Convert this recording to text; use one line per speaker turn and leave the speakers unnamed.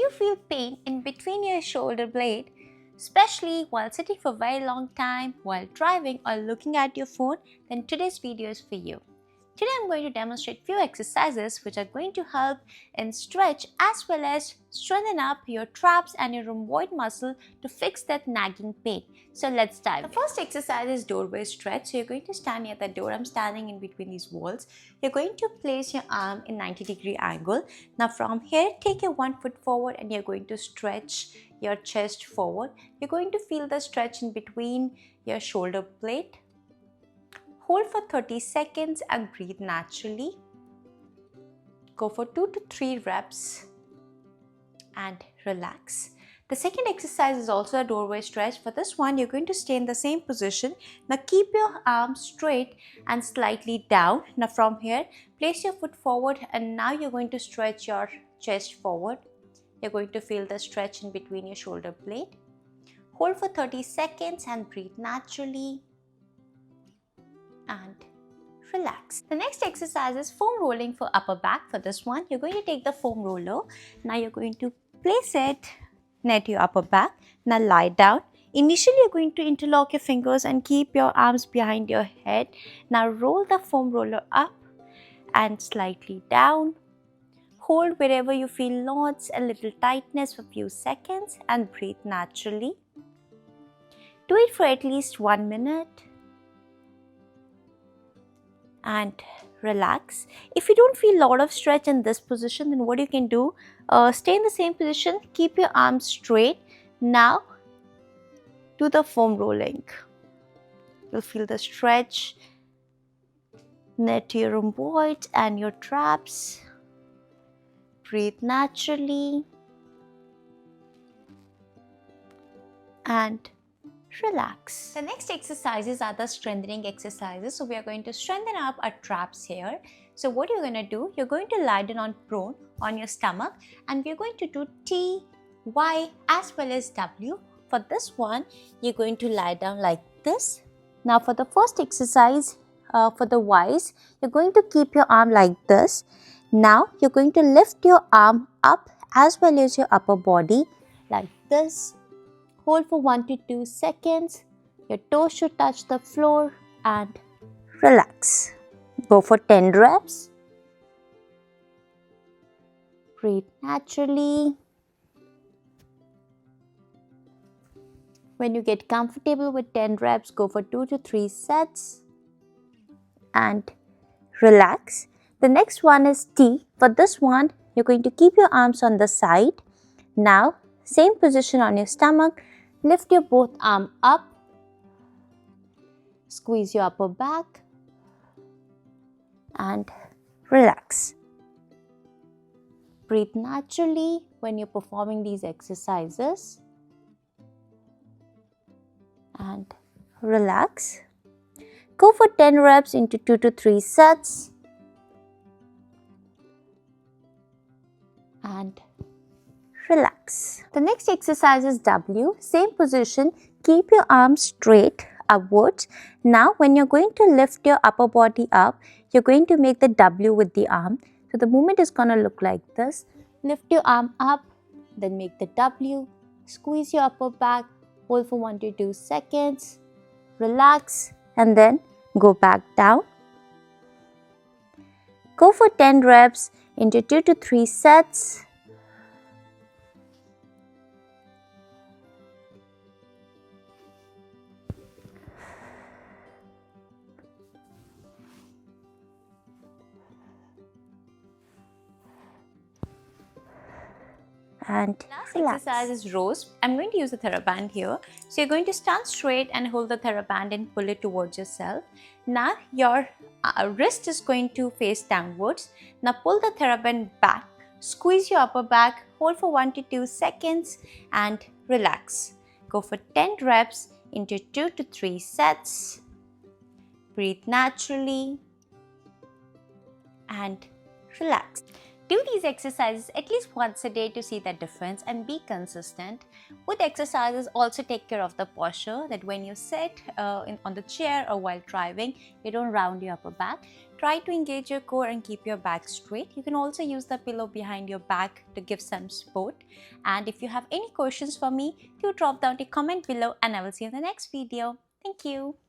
you feel pain in between your shoulder blade, especially while sitting for a very long time, while driving or looking at your phone, then today's video is for you. Today I'm going to demonstrate few exercises which are going to help in stretch as well as strengthen up your traps and your rhomboid muscle to fix that nagging pain. So let's dive in. The first exercise is doorway stretch. So you're going to stand near the door. I'm standing in between these walls. You're going to place your arm in 90-degree angle. Now from here, take your one foot forward and you're going to stretch your chest forward. You're going to feel the stretch in between your shoulder blade. Hold for 30 seconds and breathe naturally. Go for 2 to 3 reps and relax. The second exercise is also a doorway stretch. For this one, you're going to stay in the same position. Now keep your arms straight and slightly down. Now from here, place your foot forward and now you're going to stretch your chest forward. You're going to feel the stretch in between your shoulder blade. Hold for 30 seconds and breathe naturally. And relax. The next exercise is foam rolling for upper back. For this one, you're going to take the foam roller. Now you're going to place it near to your upper back. Now lie down. Initially, you're going to interlock your fingers and keep your arms behind your head. Now roll the foam roller up and slightly down. Hold wherever you feel knots and little tightness for a few seconds and breathe naturally. Do it for at least 1 minute. And relax. If you don't feel a lot of stretch in this position, then what you can do, stay in the same position, keep your arms straight. Now do the foam rolling. You'll feel the stretch near to your rhomboid and your traps. Breathe naturally and relax. The next exercises are the strengthening exercises. So we are going to strengthen up our traps here. So what you're going to do, you're going to lie down on prone on your stomach and we're going to do T, Y as well as W. For this one, you're going to lie down like this. Now for the first exercise, for the Y's, you're going to keep your arm like this. Now you're going to lift your arm up as well as your upper body like this. Hold for 1 to 2 seconds. Your toes should touch the floor and relax. Go for 10 reps. Breathe naturally. When you get comfortable with 10 reps, go for 2 to 3 sets and relax. The next one is T. For this one, you're going to keep your arms on the side. Now, same position on your stomach. Lift your both arms up, squeeze your upper back and relax. Breathe naturally when you're performing these exercises and relax. Go for 10 reps into 2 to 3 sets and relax. The next exercise is W. Same position. Keep your arms straight upwards. Now when you're going to lift your upper body up, you're going to make the W with the arm. So the movement is going to look like this. Lift your arm up, then make the W. Squeeze your upper back. Hold for 1 to 2 seconds. Relax and then go back down. Go for 10 reps into 2 to 3 sets. And last exercise is rows. I'm going to use a TheraBand here. So you're going to stand straight and hold the TheraBand and pull it towards yourself. Now your wrist is going to face downwards. Now pull the TheraBand back, squeeze your upper back, hold for 1 to 2 seconds and relax. Go for 10 reps into 2 to 3 sets. Breathe naturally and relax. Do these exercises at least once a day to see the difference and be consistent. With exercises, also take care of the posture, that when you sit on the chair or while driving, you don't round your upper back. Try to engage your core and keep your back straight. You can also use the pillow behind your back to give some support. And if you have any questions for me, do drop down a comment below and I will see you in the next video. Thank you.